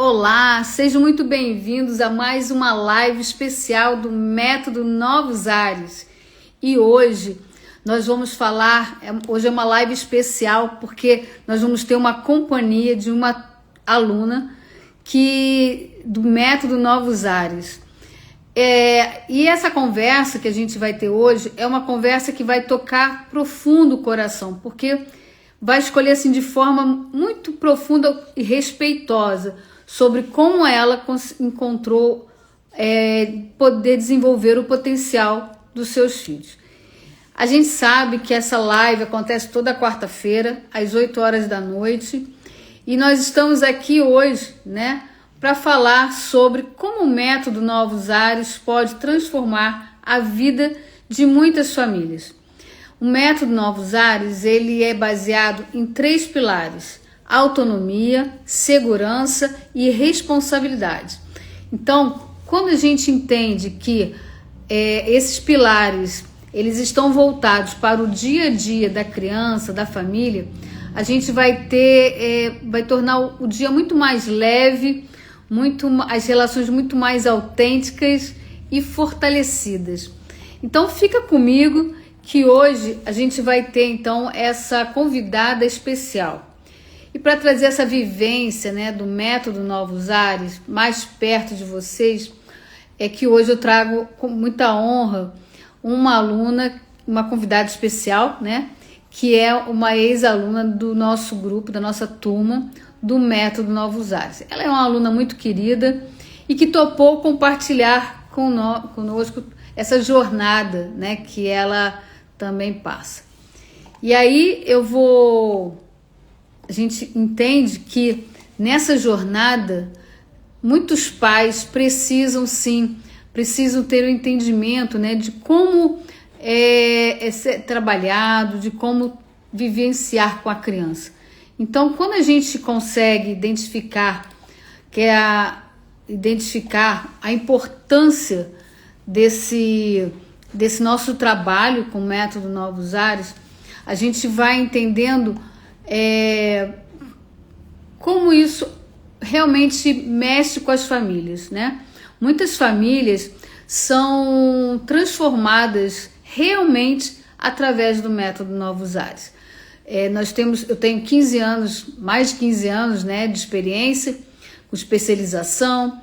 Olá, sejam muito bem-vindos a mais uma live especial do Método Novos Ares. E hoje nós vamos falar, hoje é uma live especial porque nós vamos ter uma companhia de uma aluna do Método Novos Ares. E essa conversa que a gente vai ter hoje é uma conversa que vai tocar profundo o coração, porque vai escolher assim de forma muito profunda e respeitosa sobre como ela encontrou poder desenvolver o potencial dos seus filhos. A gente sabe que essa live acontece toda quarta-feira, às 8 horas da noite, e nós estamos aqui hoje, para falar sobre como o Método Novos Ares pode transformar a vida de muitas famílias. O Método Novos Ares, ele é baseado em 3 pilares: autonomia, segurança e responsabilidade. Então, quando a gente entende que esses pilares eles estão voltados para o dia a dia da criança, da família, a gente vai tornar o dia muito mais leve, as relações muito mais autênticas e fortalecidas. Então, fica comigo que hoje a gente vai ter então essa convidada especial. E para trazer essa vivência do Método Novos Ares mais perto de vocês, é que hoje eu trago com muita honra uma aluna, uma convidada especial, que é uma ex-aluna do nosso grupo, da nossa turma, do Método Novos Ares. Ela é uma aluna muito querida e que topou compartilhar conosco essa jornada, que ela também passa. E aí a gente entende que nessa jornada muitos pais precisam ter o entendimento de como ser trabalhado, de como vivenciar com a criança. Então, quando a gente consegue identificar a importância desse nosso trabalho com o Método Novos Ares, a gente vai entendendo como isso realmente mexe com as famílias, Muitas famílias são transformadas realmente através do Método Novos Ares. Eu tenho 15 anos, mais de 15 anos de experiência, com especialização,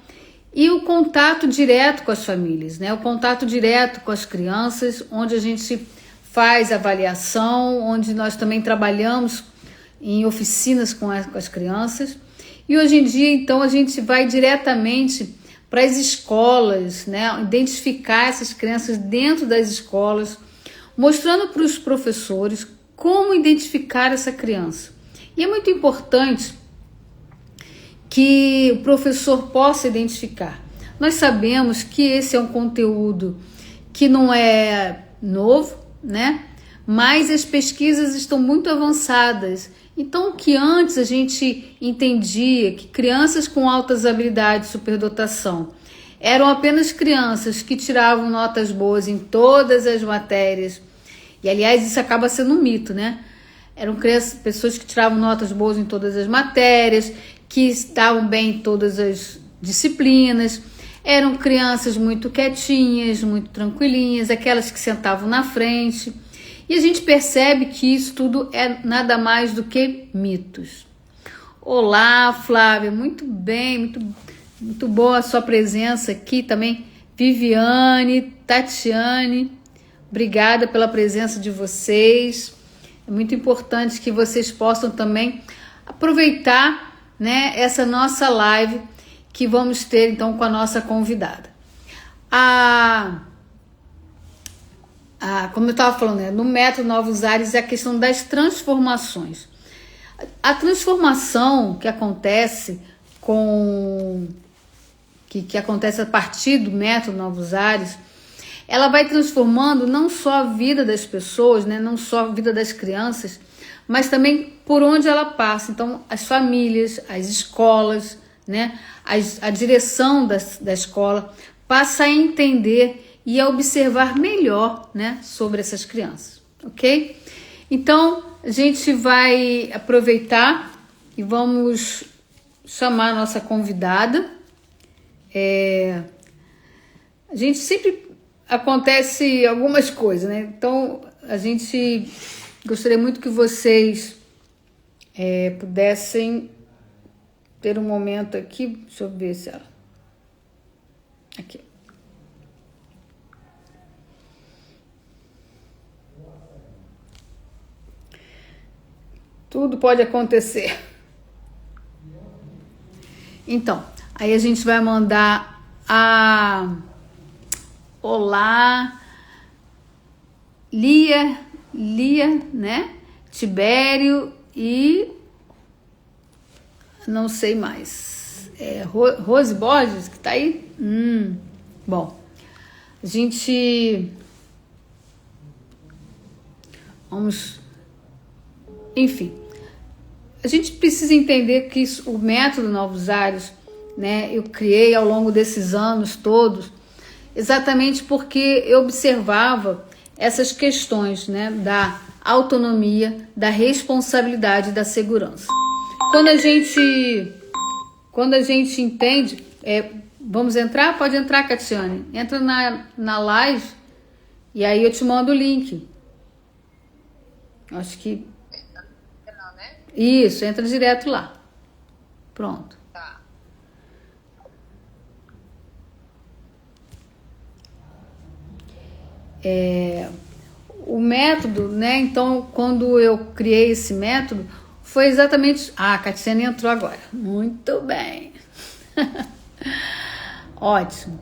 e o contato direto com as famílias, o contato direto com as crianças, onde a gente faz avaliação, onde nós também trabalhamos em oficinas com as crianças. E hoje em dia, então, a gente vai diretamente para as escolas, identificar essas crianças dentro das escolas, mostrando para os professores como identificar essa criança. E é muito importante que o professor possa identificar. Nós sabemos que esse é um conteúdo que não é novo, mas as pesquisas estão muito avançadas. Então, que antes a gente entendia que crianças com altas habilidades de superdotação eram apenas crianças que tiravam notas boas em todas as matérias. E, aliás, isso acaba sendo um mito, Eram pessoas que tiravam notas boas em todas as matérias, que estavam bem em todas as disciplinas. Eram crianças muito quietinhas, muito tranquilinhas, aquelas que sentavam na frente. E a gente percebe que isso tudo é nada mais do que mitos. Olá, Flávia, muito bem, muito boa a sua presença aqui também. Viviane, Tatiane, obrigada pela presença de vocês. É muito importante que vocês possam também aproveitar essa nossa live que vamos ter então com a nossa convidada. Como eu estava falando, no Método Novos Ares é a questão das transformações. A transformação que acontece que acontece a partir do Método Novos Ares, ela vai transformando não só a vida das pessoas, não só a vida das crianças, mas também por onde ela passa. Então, as famílias, as escolas, a direção da escola passa a entender e a observar melhor sobre essas crianças, ok? Então, a gente vai aproveitar e vamos chamar a nossa convidada. A gente sempre acontece algumas coisas, né? Então, a gente gostaria muito que vocês pudessem ter um momento aqui. Deixa eu ver se ela... Aqui. Tudo pode acontecer. Então, aí a gente vai mandar a... Olá, Lia, né? Tibério e... não sei mais. Rose Borges, que tá aí? Bom, a gente... Vamos... Enfim, a gente precisa entender que o método Novos Ares, né, eu criei ao longo desses anos todos, exatamente porque eu observava essas questões, né, da autonomia, da responsabilidade e da segurança. Quando a gente entende, vamos entrar? Pode entrar, Catiane. Entra na live e aí eu te mando o link. Acho que... Isso, entra direto lá. Pronto. Tá. O método, né? Então, quando eu criei esse método, foi exatamente... Ah, a Catiane entrou agora. Muito bem. Ótimo.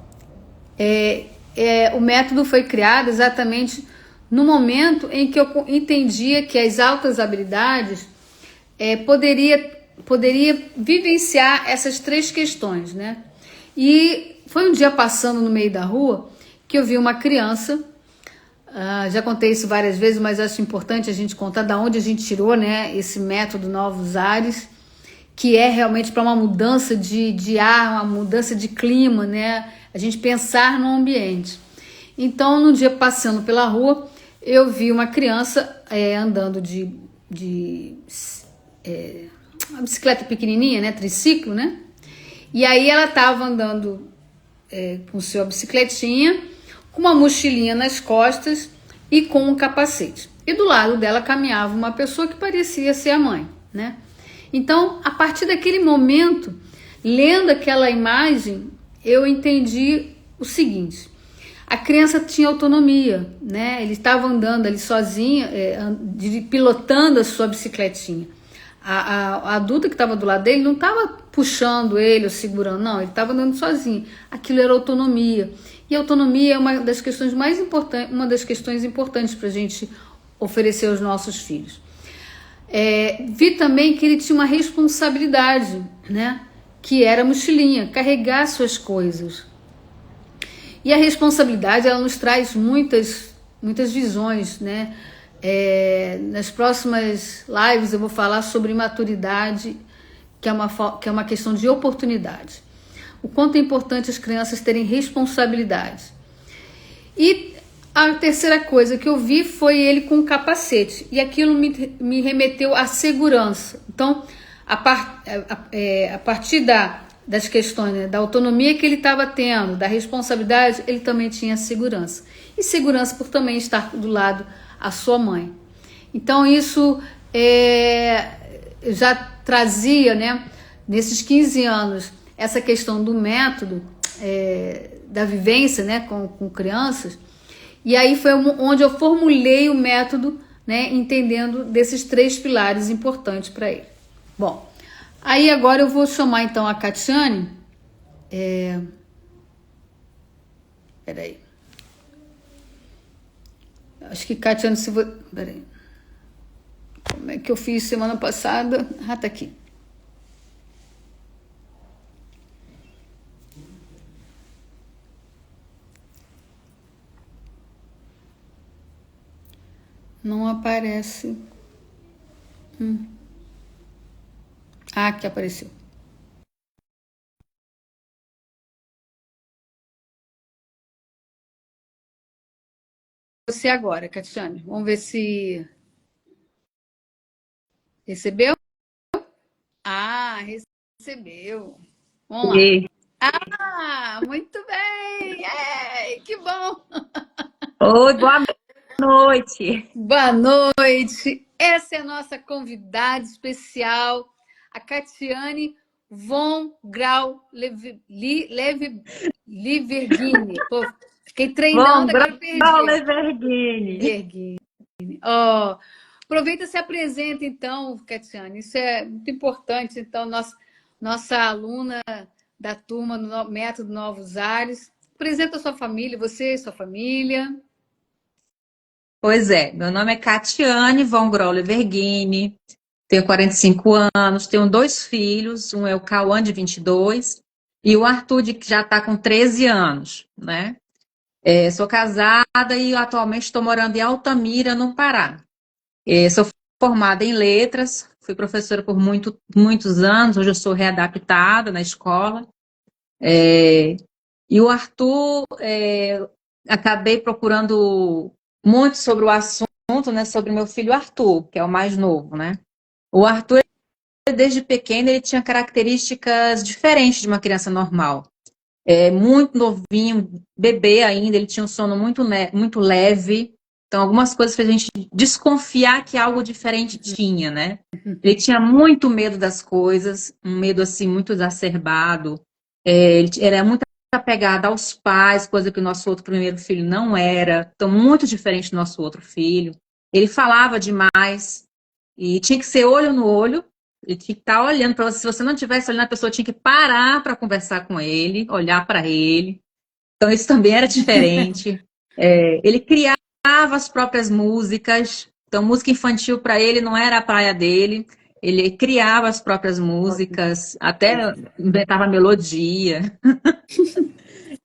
O método foi criado exatamente no momento em que eu entendia que as altas habilidades poderia vivenciar essas três questões, né? E foi um dia passando no meio da rua que eu vi uma criança, já contei isso várias vezes, mas acho importante a gente contar da onde a gente tirou, né, esse método Novos Ares, que é realmente para uma mudança de ar, uma mudança de clima, né? A gente pensar no ambiente. Então, num dia passando pela rua, eu vi uma criança andando uma bicicleta pequenininha, né, triciclo, né? E aí ela estava andando com sua bicicletinha, com uma mochilinha nas costas e com um capacete. E do lado dela caminhava uma pessoa que parecia ser a mãe, né? Então, a partir daquele momento, lendo aquela imagem, eu entendi o seguinte: a criança tinha autonomia, né? Ele estava andando ali sozinho, pilotando a sua bicicletinha. A adulta que estava do lado dele não estava puxando ele ou segurando, não, ele estava andando sozinho. Aquilo era autonomia. E a autonomia é uma das questões importantes para a gente oferecer aos nossos filhos. Vi também que ele tinha uma responsabilidade, né? Que era a mochilinha, carregar suas coisas. E a responsabilidade, ela nos traz muitas visões, né? Nas próximas lives eu vou falar sobre maturidade, que é uma questão de oportunidade. O quanto é importante as crianças terem responsabilidade. E a terceira coisa que eu vi foi ele com um capacete. E aquilo me remeteu à segurança. Então, a partir das questões, né, da autonomia que ele estava tendo, da responsabilidade, ele também tinha segurança. E segurança por também estar do lado a sua mãe. Então isso já trazia, né, nesses 15 anos, essa questão do método, da vivência, né, com crianças. E aí foi onde eu formulei o método, né, entendendo desses três pilares importantes para ele. Bom, aí agora eu vou chamar então a Catiane. Peraí. Acho que Catiane, se você... Peraí. Como é que eu fiz semana passada? Ah, tá aqui. Não aparece. Ah, aqui apareceu. Você agora, Catiane. Vamos ver se recebeu. Ah, Recebeu. Vamos lá. E- Ah, muito bem! Ei, que bom! Oi, boa noite. Boa noite! Essa é a nossa convidada especial, a Catiane von Grau Liverguini. Pô, fiquei Bom, treinando, agora perdi. Braule Verghini. Verguini. Ó, aproveita e se apresenta, então, Catiane. Isso é muito importante. Então, nossa aluna da turma do Método Novos Ares. Apresenta a sua família, você e sua família. Pois é, meu nome é Catiane von Graule Verghini, tenho 45 anos, tenho dois filhos, um é o Cauã, de 22, e o Arthur, que já está com 13 anos, né? Sou casada e atualmente estou morando em Altamira, no Pará. Sou formada em letras, fui professora por muitos anos, hoje eu sou readaptada na escola. É, E o Arthur, acabei procurando muito sobre o assunto, né, sobre meu filho Arthur, que é o mais novo, né? O Arthur, desde pequeno, ele tinha características diferentes de uma criança normal. Muito novinho, bebê ainda, ele tinha um sono muito leve. Então, algumas coisas fez a gente desconfiar que algo diferente tinha, né? Ele tinha muito medo das coisas, um medo assim muito exacerbado. Ele era muito apegado aos pais, coisa que o nosso outro primeiro filho não era. Então, muito diferente do nosso outro filho. Ele falava demais e tinha que ser olho no olho. Ele tinha que estar olhando para você. Se você não estivesse olhando, a pessoa tinha que parar para conversar com ele, olhar para ele. Então, isso também era diferente. Ele criava as próprias músicas. Então, música infantil para ele não era a praia dele. Ele criava as próprias músicas, até inventava melodia.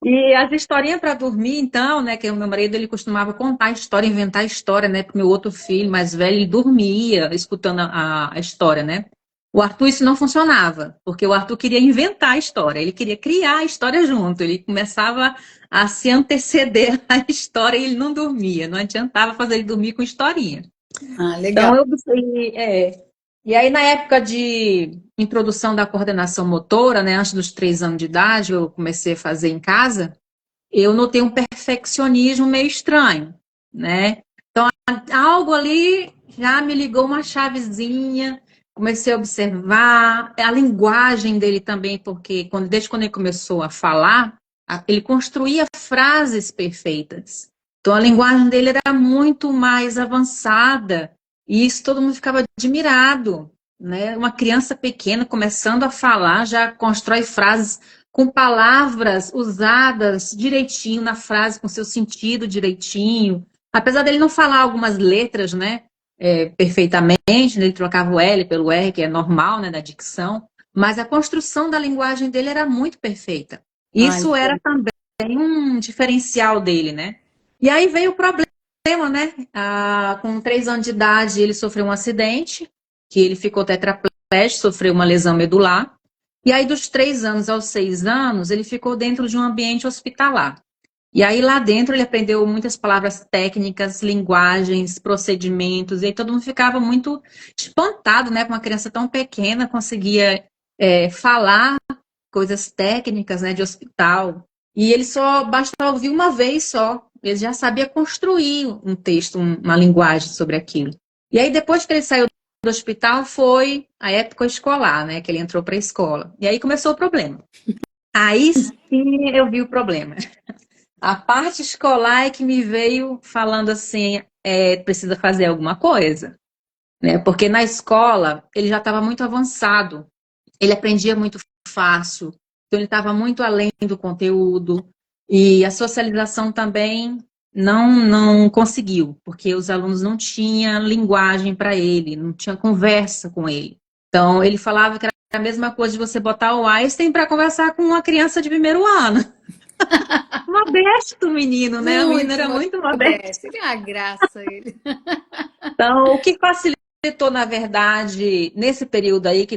E as historinhas para dormir, então, né, que o meu marido ele costumava contar história, inventar história, né, para o meu outro filho mais velho, ele dormia escutando a história, né? O Arthur isso não funcionava, porque o Arthur queria inventar a história, ele queria criar a história junto, ele começava a se anteceder à história e ele não dormia, não adiantava fazer ele dormir com historinha. Ah, legal. Então, e aí, na época de introdução da coordenação motora, né, antes dos 3 anos de idade, eu comecei a fazer em casa, eu notei um perfeccionismo meio estranho, né? Então, algo ali já me ligou uma chavezinha, comecei a observar a linguagem dele também, porque desde quando ele começou a falar, ele construía frases perfeitas. Então, a linguagem dele era muito mais avançada, e isso todo mundo ficava admirado, né? Uma criança pequena começando a falar, já constrói frases com palavras usadas direitinho na frase, com seu sentido direitinho. Apesar dele não falar algumas letras, né, perfeitamente, né, ele trocava o L pelo R, que é normal, né, da dicção, mas a construção da linguagem dele era muito perfeita. Ah, Isso era também um diferencial dele, né? E aí veio o problema, né? Com 3 anos de idade, ele sofreu um acidente, que ele ficou tetraplégico, sofreu uma lesão medular. E aí, dos 3 anos aos 6 anos, ele ficou dentro de um ambiente hospitalar. E aí, lá dentro, ele aprendeu muitas palavras técnicas, linguagens, procedimentos, e aí todo mundo ficava muito espantado, né? Com uma criança tão pequena, conseguia falar coisas técnicas, né, de hospital. E ele só basta ouvir uma vez só. Ele já sabia construir um texto, uma linguagem sobre aquilo. E aí, depois que ele saiu do hospital, foi a época escolar, né? Que ele entrou para a escola. E aí começou o problema. Aí sim eu vi o problema. A parte escolar é que me veio falando assim, precisa fazer alguma coisa, né? Porque na escola ele já estava muito avançado, ele aprendia muito fácil, então ele estava muito além do conteúdo e a socialização também não conseguiu, porque os alunos não tinham linguagem para ele, não tinha conversa com ele. Então ele falava que era a mesma coisa de você botar o Einstein para conversar com uma criança de primeiro ano. Modesto, menino, né? O menino muito era muito modesto. modesto. Ele é uma graça, ele. Então, o que facilitou, na verdade, nesse período aí que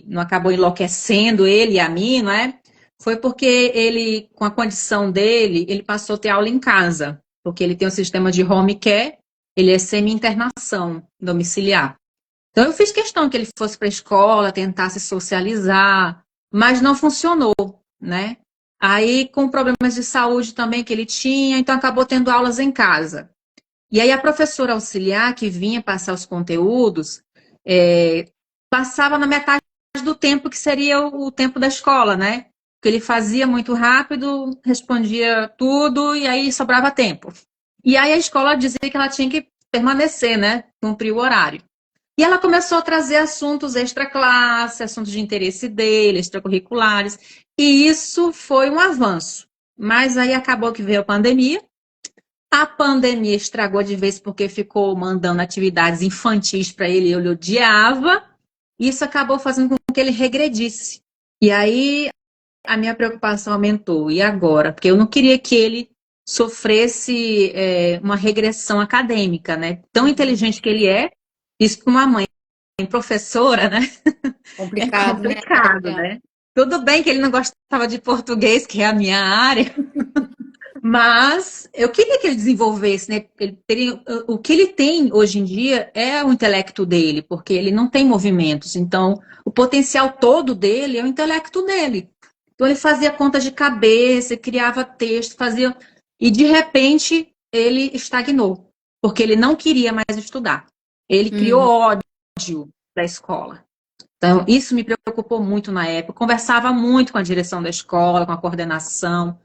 não acabou enlouquecendo ele e a mim, não é? Foi porque ele, com a condição dele, ele passou a ter aula em casa, porque ele tem um sistema de home care, ele é semi-internação domiciliar. Então, eu fiz questão que ele fosse para a escola, tentasse socializar, mas não funcionou, né? Aí, com problemas de saúde também que ele tinha, então acabou tendo aulas em casa. E aí, a professora auxiliar que vinha passar os conteúdos, passava na metade do tempo que seria o tempo da escola, né? Porque ele fazia muito rápido, respondia tudo, e aí sobrava tempo. E aí, a escola dizia que ela tinha que permanecer, né? Cumprir o horário. E ela começou a trazer assuntos extra-classe, assuntos de interesse dele, extracurriculares, e isso foi um avanço. Mas aí acabou que veio a pandemia estragou de vez porque ficou mandando atividades infantis para ele, ele odiava, e isso acabou fazendo com que ele regredisse. E aí a minha preocupação aumentou. E agora? Porque eu não queria que ele sofresse uma regressão acadêmica, né? Tão inteligente que ele é, isso para uma mãe professora, né? É Complicado, né? complicado, né? Tudo bem que ele não gostava de português, que é a minha área, mas eu queria que ele desenvolvesse, né? O que ele tem hoje em dia é o intelecto dele, porque ele não tem movimentos. Então, o potencial todo dele é o intelecto dele. Então, ele fazia contas de cabeça, criava texto, fazia. E, de repente, ele estagnou, porque ele não queria mais estudar. Ele criou Uhum. ódio da escola. Então, isso me preocupou muito na época. Eu conversava muito com a direção da escola, com a coordenação,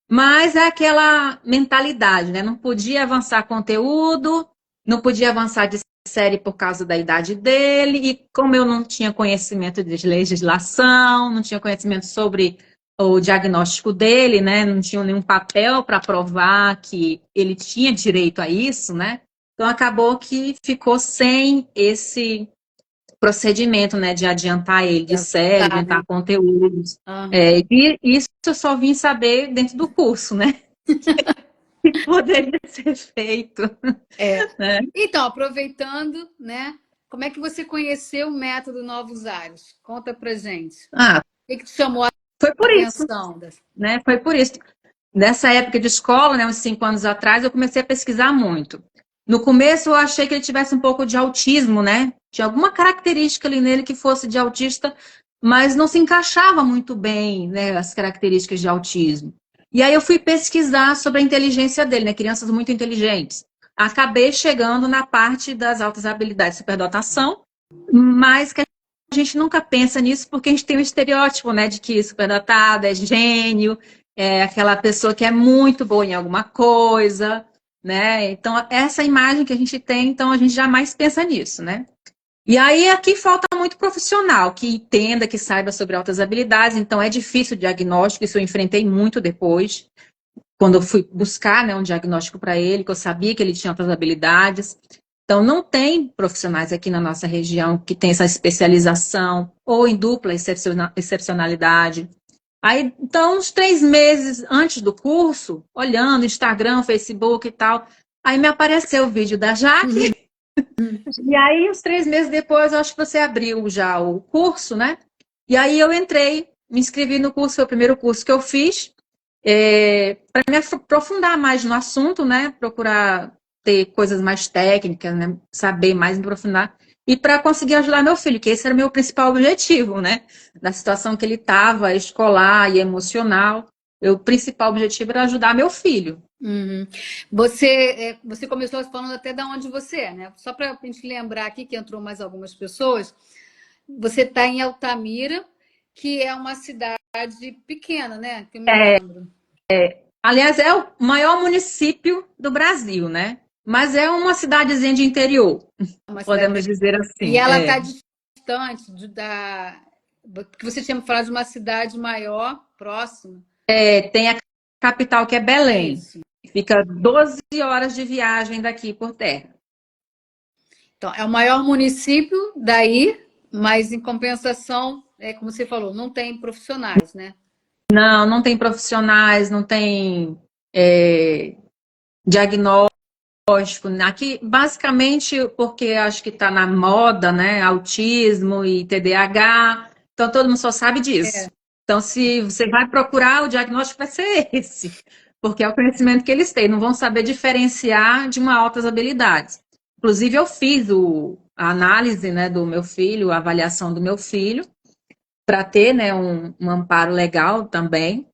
mas é aquela mentalidade, né? Não podia avançar conteúdo, não podia avançar de série por causa da idade dele, e como eu não tinha conhecimento de legislação, não tinha conhecimento sobre o diagnóstico dele, né? Não tinha nenhum papel para provar que ele tinha direito a isso, né? Então acabou que ficou sem esse procedimento, né, de adiantar ele de série, Tá, adiantar né? conteúdos. Aham. E isso eu só vim saber dentro do curso, né? Que poderia ser feito. É. Né? Então, aproveitando, né? Como é que você conheceu o método Novos Ares? Conta pra gente. Ah, O que te chamou a foi por isso, atenção? né? Foi por isso. Nessa época de escola, né, uns 5 anos atrás, eu comecei a pesquisar muito. No começo, eu achei que ele tivesse um pouco de autismo, né? Tinha alguma característica ali nele que fosse de autista, mas não se encaixava muito bem, né, as características de autismo. E aí eu fui pesquisar sobre a inteligência dele, né? Crianças muito inteligentes. Acabei chegando na parte das altas habilidades de superdotação, mas que a gente nunca pensa nisso porque a gente tem um estereótipo, né, de que superdotado é gênio, é aquela pessoa que é muito boa em alguma coisa, né? Então, essa imagem que a gente tem, então a gente jamais pensa nisso, né? E aí aqui falta muito profissional que entenda, que saiba sobre altas habilidades, então é difícil o diagnóstico, isso eu enfrentei muito depois, quando eu fui buscar, né, um diagnóstico para ele, que eu sabia que ele tinha altas habilidades. Então, não tem profissionais aqui na nossa região que tem essa especialização, ou em dupla excepcionalidade. Aí, então, uns 3 meses antes do curso, olhando Instagram, Facebook e tal, aí me apareceu o vídeo da Jaque, e aí, uns 3 meses depois, eu acho que você abriu já o curso, né? E aí eu entrei, me inscrevi no curso, foi o primeiro curso que eu fiz, para me aprofundar mais no assunto, né? Procurar ter coisas mais técnicas, né? Saber mais, me aprofundar. E para conseguir ajudar meu filho, que esse era o meu principal objetivo, né? Da situação que ele estava, escolar e emocional. O principal objetivo era ajudar meu filho. Uhum. Você começou falando até da onde você é, né? Só para a gente lembrar aqui que entrou mais algumas pessoas. Você está em Altamira, que é uma cidade pequena, né? Que eu me lembro. Aliás, é o maior município do Brasil, né? Mas é uma cidadezinha de interior, É uma cidade podemos pequena. dizer E assim. ela está distante da. Porque você tinha me falado de uma cidade maior, próxima. Tem a capital que é É Belém. isso. Fica 12 horas de viagem daqui por terra. Então, é o maior município daí, mas em compensação, como você falou, não tem profissionais, né? Não, não tem profissionais, não tem diagnóstico. Aqui, basicamente, porque acho que está na moda, né? Autismo e TDAH. Então, todo mundo só sabe disso. Então, se você vai procurar, o diagnóstico vai ser esse. Porque é o conhecimento que eles têm. Não vão saber diferenciar de uma altas habilidades. Inclusive, eu fiz a análise, né, do meu filho, a avaliação do meu filho, para ter, né, um amparo legal também.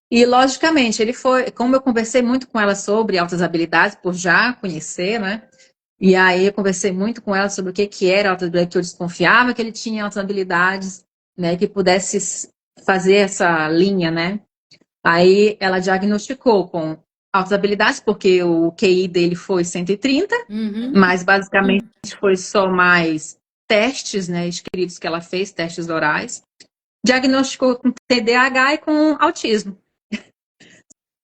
E, logicamente, ele foi, como eu conversei muito com ela sobre altas habilidades, por já conhecer, né? E aí eu conversei muito com ela sobre o que era altas habilidades, que eu desconfiava que ele tinha altas habilidades, né, que pudesse fazer essa linha, né? Aí ela diagnosticou com altas habilidades, porque o QI dele foi 130, Uhum. mas basicamente foi só mais testes, né, escritos que ela fez, testes orais. Diagnosticou com TDAH e com autismo.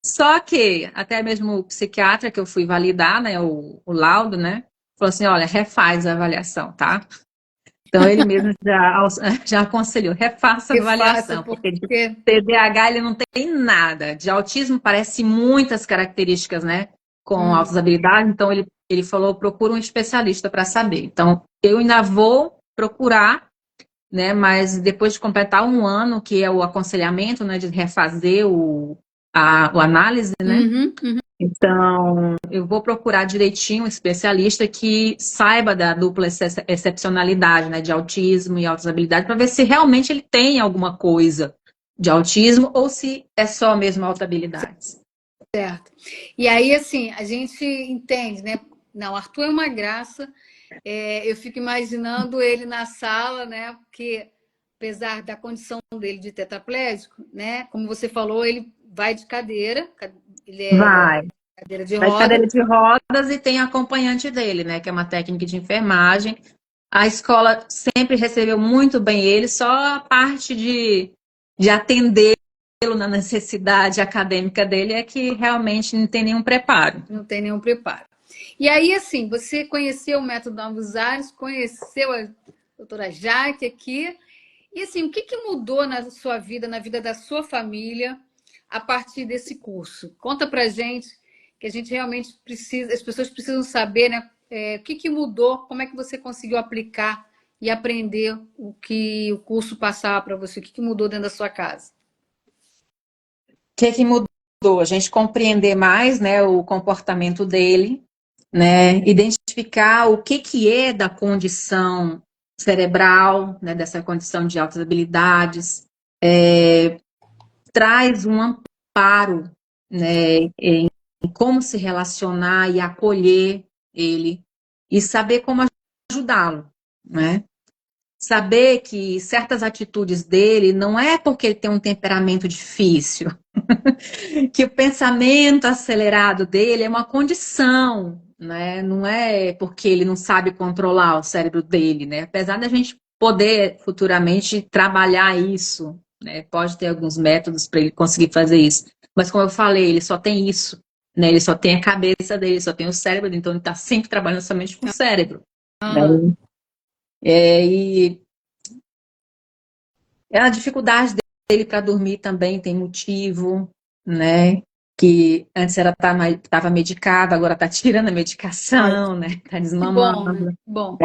Só que até mesmo o psiquiatra que eu fui validar, né, o laudo, né, falou assim, olha, refaz a avaliação, tá? Então ele mesmo já aconselhou, refaça a Que faça, avaliação, porque de porque... TDAH ele não tem nada. De autismo parece muitas características, né, com Hum, altas habilidades, então ele falou, procura um especialista para saber. Então eu ainda vou procurar, né, mas depois de completar um ano, que é o aconselhamento, né, de refazer o análise, né, uhum, uhum. então, eu vou procurar direitinho um especialista que saiba da dupla excepcionalidade, né, de autismo e altas habilidades, para ver se realmente ele tem alguma coisa de autismo ou se é só mesmo altas habilidades. Certo. E aí, assim, a gente entende, né? Não, Arthur é uma graça. Eu fico imaginando ele na sala, né? Porque, apesar da condição dele de tetraplégico, né? Como você falou, ele vai de cadeira, ele é Vai. cadeira de Vai de roda. cadeira de rodas e tem acompanhante dele, né, que é uma técnica de enfermagem. A escola sempre recebeu muito bem ele, só a parte de atendê-lo na necessidade acadêmica dele é que realmente não tem nenhum preparo. Não tem nenhum preparo. E aí, assim, você conheceu o método Novos Ares, conheceu a doutora Jaque aqui, e assim, o que, que mudou na sua vida, na vida da sua família, a partir desse curso? Conta pra gente, que a gente realmente precisa, as pessoas precisam saber, né? O que, que mudou, como é que você conseguiu aplicar e aprender o que o curso passava para você, o que, que mudou dentro da sua casa? Que mudou? A gente compreender mais, né, o comportamento dele, né, identificar o que é da condição cerebral, né, dessa condição de altas habilidades, traz um amparo, né, em como se relacionar e acolher ele e saber como ajudá-lo, né? Saber que certas atitudes dele não é porque ele tem um temperamento difícil, que o pensamento acelerado dele é uma condição, né? Não é porque ele não sabe controlar o cérebro dele, né? Apesar da gente poder futuramente trabalhar isso, né? Pode ter alguns métodos para ele conseguir fazer isso. Mas como eu falei, ele só tem isso, né? Ele só tem a cabeça dele, só tem o cérebro, então ele está sempre trabalhando somente com o cérebro, né? Aham. E a dificuldade dele para dormir também tem motivo, né? Que antes era estava medicado, agora está tirando a Ai, medicação, né? Está que bom, né? desmamando. Que bom.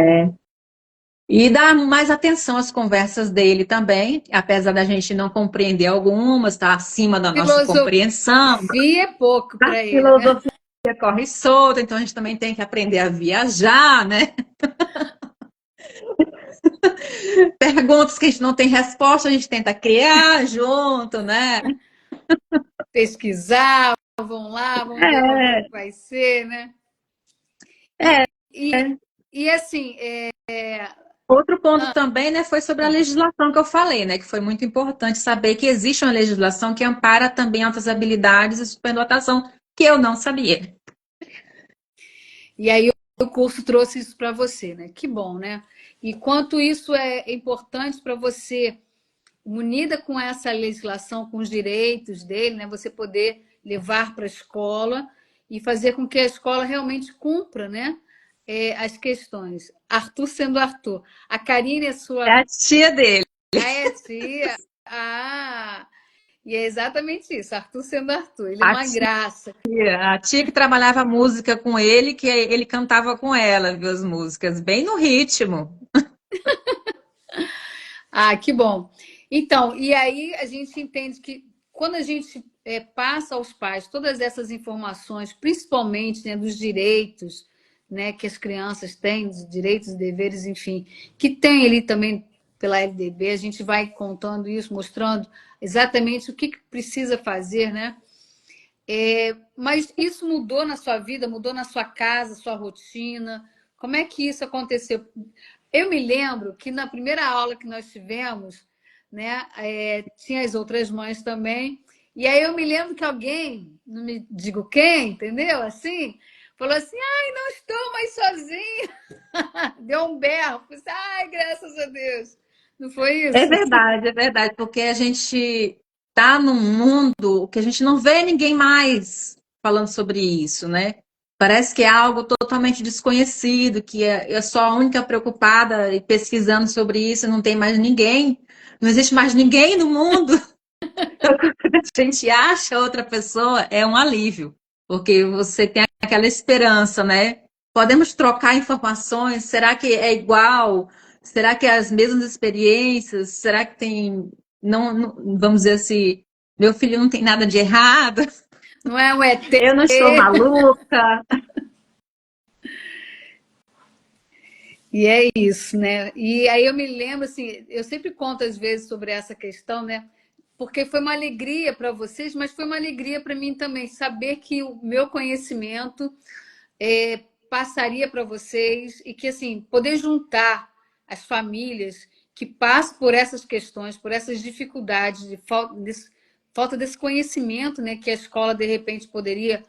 E dar mais atenção às conversas dele também, apesar da gente não compreender algumas, está acima da nossa Filosofia compreensão. é pouco A para ele, né? filosofia corre solta, então a gente também tem que aprender a viajar, né? Perguntas que a gente não tem resposta, a gente tenta criar junto, né? Pesquisar, vão lá, vamos ver como é É, que vai ser, né? E, é. e assim, Outro ponto também, né, foi sobre a legislação que eu falei, né, que foi muito importante saber que existe uma legislação que ampara também altas habilidades e superdotação, que eu não sabia. e aí o curso trouxe isso para você, né? Que bom, né? E quanto isso é importante para você, unida com essa legislação, com os direitos dele, né? Você poder levar para a escola e fazer com que a escola realmente cumpra, né? As questões. Arthur sendo Arthur. A Karine é É sua. a tia dele. Ah, é tia. Ah, e é exatamente isso. Arthur sendo Arthur. Ele é A uma graça. tia, a tia que trabalhava música com ele, que ele cantava com ela, viu, as músicas, bem no ritmo. Ah, que bom. Então, e aí a gente entende que quando a gente passa aos pais todas essas informações, principalmente, né, dos direitos, né, que as crianças têm, de direitos e deveres, enfim, que tem ali também pela LDB, a gente vai contando isso, mostrando exatamente o que precisa fazer, né? Mas isso mudou na sua vida, mudou na sua casa, sua rotina? Como é que isso aconteceu? Eu me lembro que na primeira aula que nós tivemos, né, tinha as outras mães também, e aí eu me lembro que alguém, não me digo quem, entendeu? Assim, falou assim: ai, não estou mais sozinha. Deu um berro. Falei assim, ai, graças a Deus. Não foi isso? É verdade, porque a gente tá num mundo que a gente não vê ninguém mais falando sobre isso, né? Parece que é algo totalmente desconhecido, que eu sou a única preocupada e pesquisando sobre isso, não tem mais ninguém, não existe mais ninguém no mundo. Quando a gente acha outra pessoa, é um alívio, porque você tem aquela esperança, né? Podemos trocar informações, será que é igual? Será que é as mesmas experiências? Será que tem, vamos dizer assim, meu filho não tem nada de errado, Não é um ET? eu não estou maluca. E é isso, né? E aí eu me lembro, assim, eu sempre conto às vezes sobre essa questão, né? Porque foi uma alegria para vocês, mas foi uma alegria para mim também saber que o meu conhecimento passaria para vocês e que, assim, poder juntar as famílias que passam por essas questões, por essas dificuldades de falta desse conhecimento, né? Que a escola, de repente, poderia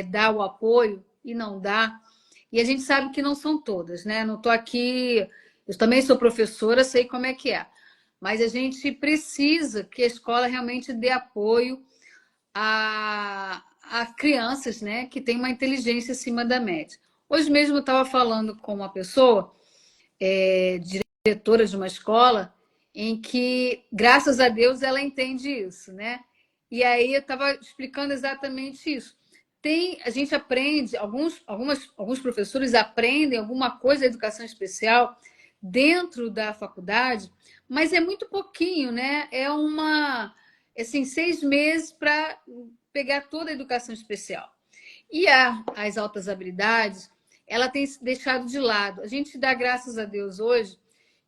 dar o apoio e não dá. E a gente sabe que não são todas, né? Não estou aqui. Eu também sou professora, sei como é que é. Mas a gente precisa que a escola realmente dê apoio a crianças, né, que têm uma inteligência acima da média. Hoje mesmo eu estava falando com uma pessoa, diretora de uma escola, em que, graças a Deus, ela entende isso, né? E aí eu estava explicando exatamente isso. A gente aprende, alguns professores aprendem alguma coisa da educação especial dentro da faculdade, mas é muito pouquinho, né? Assim, 6 meses para pegar toda a educação especial. E as altas habilidades, ela tem se deixado de lado. A gente dá graças a Deus hoje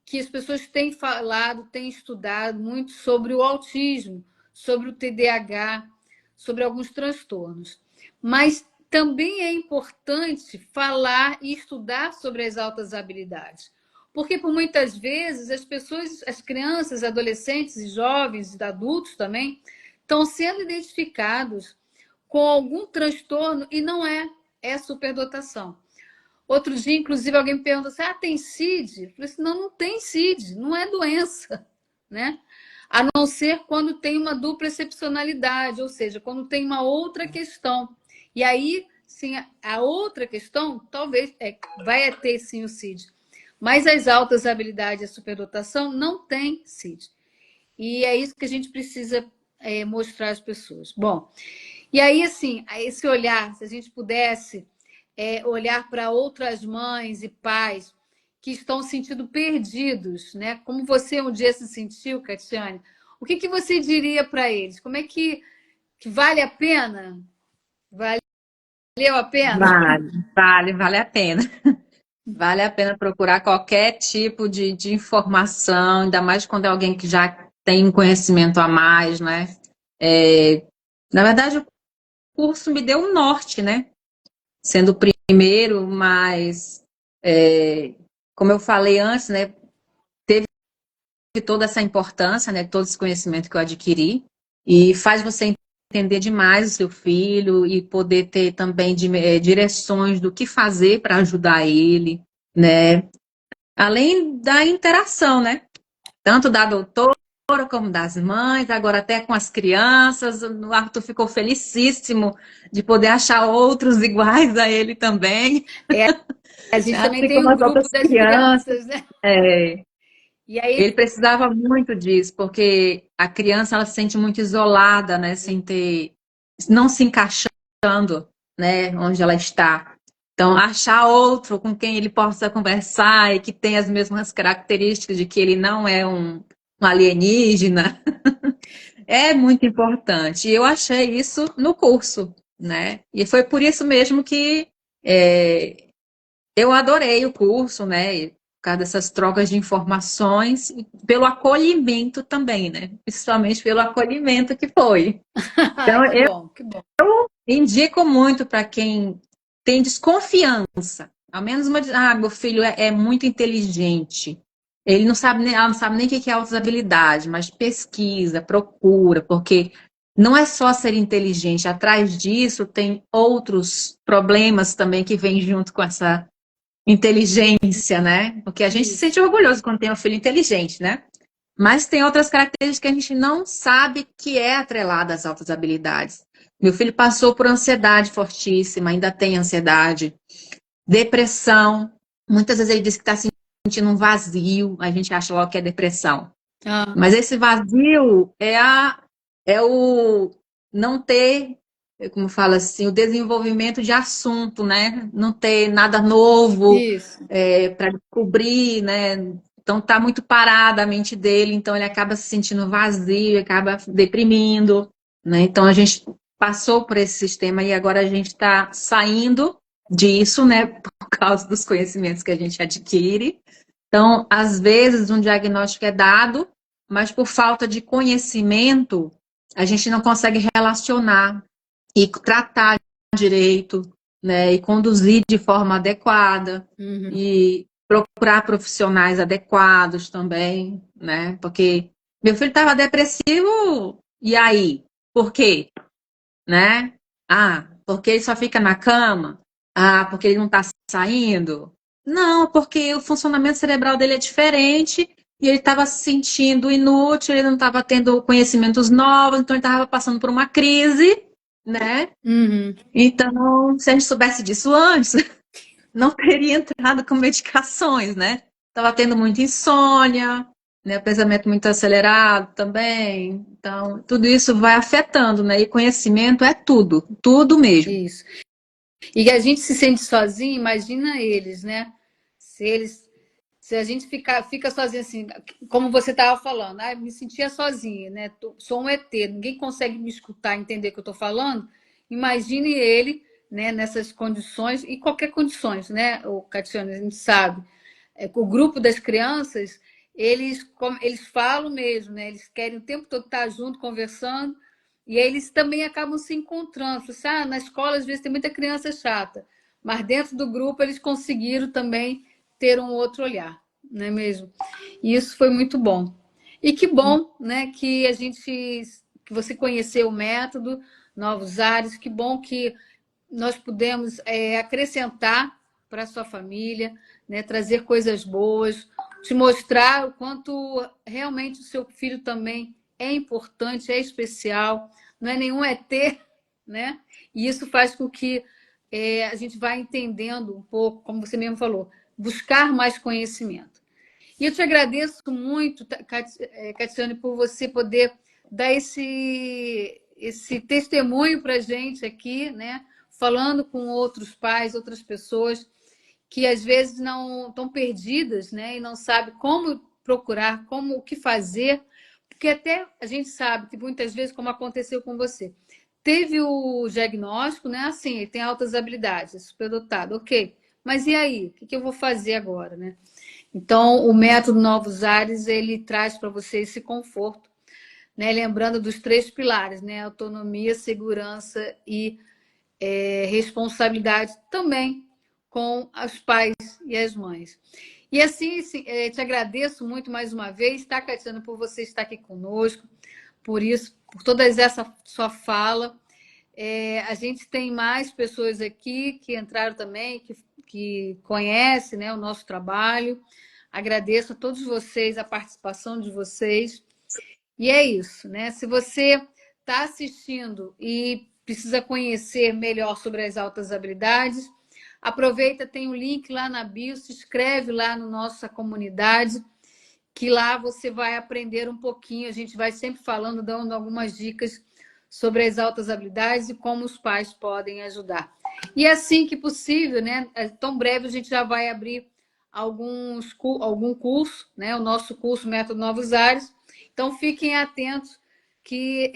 que as pessoas têm falado, têm estudado muito sobre o autismo, sobre o TDAH, sobre alguns transtornos. Mas também é importante falar e estudar sobre as altas habilidades. Porque por muitas vezes as pessoas, as crianças, adolescentes e jovens, e adultos também, estão sendo identificados com algum transtorno e não é superdotação. Outro dia, inclusive, alguém me perguntou assim: tem CID? Eu falei assim: não tem CID, não é doença, né? A não ser quando tem uma dupla excepcionalidade, ou seja, quando tem uma outra questão. E aí, sim, a outra questão talvez vai ter sim o CID. Mas as altas habilidades e a superdotação não tem CID. E é isso que a gente precisa mostrar às pessoas. Bom, e aí, assim, esse olhar, se a gente pudesse olhar para outras mães e pais que estão se sentindo perdidos, né? Como você um dia se sentiu, Catiane, o que você diria para eles? Como é que vale a pena? Valeu a pena? Vale a pena. Vale a pena procurar qualquer tipo de informação, ainda mais quando é alguém que já tem um conhecimento a mais, né? Na verdade, o curso me deu um norte, né? Sendo o primeiro, mas, como eu falei antes, né? Teve toda essa importância, né? Todo esse conhecimento que eu adquiri, e faz você entender demais o seu filho e poder ter também direções do que fazer para ajudar ele, né? Além da interação, né? Tanto da doutora como das mães, agora até com as crianças. O Arthur ficou felicíssimo de poder achar outros iguais a ele também, A gente também assim tem como um as grupo outras das crianças. crianças, né? É, E aí, ele precisava muito disso, porque a criança ela se sente muito isolada, né? Sem ter, não se encaixando, né? Onde ela está. Então, achar outro com quem ele possa conversar e que tem as mesmas características de que ele não é um alienígena, é muito importante. E eu achei isso no curso, né? E foi por isso mesmo que Eu adorei o curso, né? Por causa dessas trocas de informações e pelo acolhimento também, né? Principalmente pelo acolhimento que foi. Ai, Então, que eu bom, que bom. indico muito para quem tem desconfiança. Ao menos meu filho é muito inteligente. Ele não sabe nem, ela não sabe nem o que é altas habilidades, mas pesquisa, procura, porque não é só ser inteligente. Atrás disso tem outros problemas também que vêm junto com essa inteligência, né? Porque a gente se Isso. sente orgulhoso quando tem um filho inteligente, né? Mas tem outras características que a gente não sabe que é atrelada às altas habilidades. Meu filho passou por ansiedade fortíssima, ainda tem ansiedade, depressão. Muitas vezes ele diz que está sentindo um vazio, a gente acha logo que é depressão. Ah, Mas esse vazio é o não ter, como fala assim, o desenvolvimento de assunto, né? Não ter nada novo isso. para descobrir, né? Então tá muito parada a mente dele, então ele acaba se sentindo vazio, acaba deprimindo, né? Então a gente passou por esse sistema e agora a gente está saindo disso, né? Por causa dos conhecimentos que a gente adquire. Então, às vezes, um diagnóstico é dado, mas por falta de conhecimento, a gente não consegue relacionar e tratar direito, né, e conduzir de forma adequada Uhum. e procurar profissionais adequados também, né? Porque meu filho estava depressivo, e aí? Por quê? Né? Ah, porque ele só fica na cama? Ah, porque ele não está saindo? Não, porque o funcionamento cerebral dele é diferente e ele estava se sentindo inútil, ele não estava tendo conhecimentos novos, então ele estava passando por uma crise, né? Uhum. Então, se a gente soubesse disso antes, não teria entrado com medicações, né? Estava tendo muita insônia, né? Pensamento muito acelerado também. Então, tudo isso vai afetando, né? E conhecimento é tudo, tudo mesmo. Isso. E a gente se sente sozinho, imagina eles, né? Se eles, se a gente fica sozinho assim, como você estava falando, ah, eu me sentia sozinha, né? Sou um ET, ninguém consegue me escutar, entender o que eu estou falando. Imagine ele, né, nessas condições, e qualquer condições, né, o Catiane, a gente sabe. O grupo das crianças, eles falam mesmo, né? Eles querem o tempo todo estar junto, conversando, e aí eles também acabam se encontrando. Assim, ah, na escola, às vezes, tem muita criança chata, mas dentro do grupo eles conseguiram também ter um outro olhar, não é mesmo? E isso foi muito bom. E que bom, né, que você conheceu o método, novos ares, que bom que nós pudemos acrescentar para a sua família, né, trazer coisas boas, te mostrar o quanto realmente o seu filho também é importante, é especial, não é nenhum ET, né? E isso faz com que a gente vá entendendo um pouco, como você mesmo falou, buscar mais conhecimento. E eu te agradeço muito, Catiane, por você poder dar esse testemunho para a gente aqui, né? Falando com outros pais, outras pessoas que às vezes não estão perdidas, né? E não sabem como procurar, como o que fazer, porque até a gente sabe que muitas vezes, como aconteceu com você, teve o diagnóstico, né? Assim, ele tem altas habilidades, é superdotado, ok. Mas e aí? O que eu vou fazer agora, né? Então, o método Novos Ares, ele traz para você esse conforto, né? Lembrando dos três pilares, né? Autonomia, segurança e responsabilidade também com os pais e as mães. E assim, te agradeço muito mais uma vez, tá, Catiana, por você estar aqui conosco, por isso, por toda essa sua fala. A gente tem mais pessoas aqui que entraram também, que conhecem, né, o nosso trabalho. Agradeço a todos vocês, a participação de vocês. E é isso, né? Se você está assistindo e precisa conhecer melhor sobre as altas habilidades, aproveita, tem o um link lá na bio, se inscreve lá na nossa comunidade, que lá você vai aprender um pouquinho. A gente vai sempre falando, dando algumas dicas sobre as altas habilidades e como os pais podem ajudar. E assim que possível, né? Tão breve a gente já vai abrir algum curso, né? O nosso curso Método Novos Ares. Então fiquem atentos que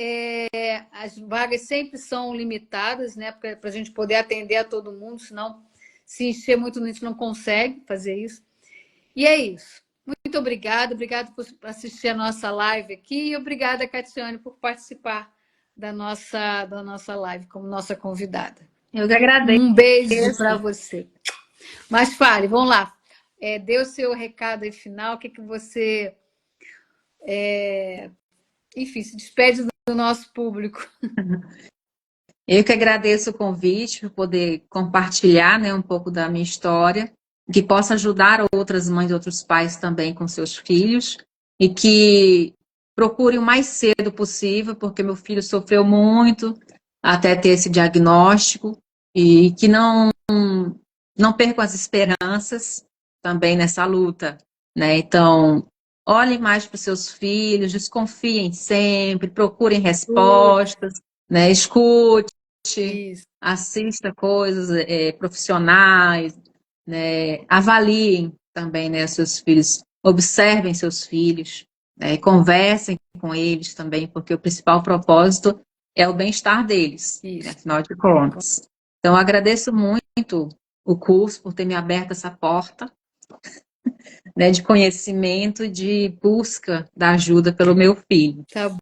as vagas sempre são limitadas, né? Para a gente poder atender a todo mundo, senão se encher muito, a gente não consegue fazer isso. E é isso. Muito obrigada por assistir a nossa live aqui e obrigada, Catiane, por participar da nossa live como nossa convidada. Eu que agradeço. Um beijo para você. Mas fale, vamos lá. Dê o seu recado aí final, o que você... enfim, se despede do nosso público. Eu que agradeço o convite por poder compartilhar, né, um pouco da minha história, que possa ajudar outras mães e outros pais também com seus filhos, e que procurem o mais cedo possível, porque meu filho sofreu muito até ter esse diagnóstico, e que não percam as esperanças também nessa luta, né? Então, olhem mais para os seus filhos, desconfiem sempre, procurem respostas, né? Escute, Isso. assista coisas profissionais, né? Avaliem também, né, seus filhos, observem seus filhos, né? Conversem com eles também, porque o principal propósito é o bem-estar deles, né, afinal de contas. Então, agradeço muito o curso por ter me aberto essa porta, né, de conhecimento, de busca da ajuda pelo meu filho. Tá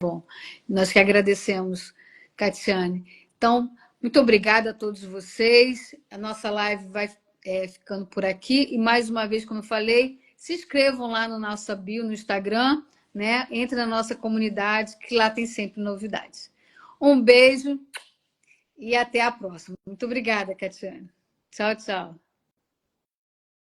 bom. Nós que agradecemos, Catiane. Então, muito obrigada a todos vocês. A nossa live vai ficando por aqui. E mais uma vez, como eu falei, se inscrevam lá no nosso bio no Instagram, né? Entre na nossa comunidade, que lá tem sempre novidades. Um beijo e até a próxima. Muito obrigada, Catiane. Tchau, tchau.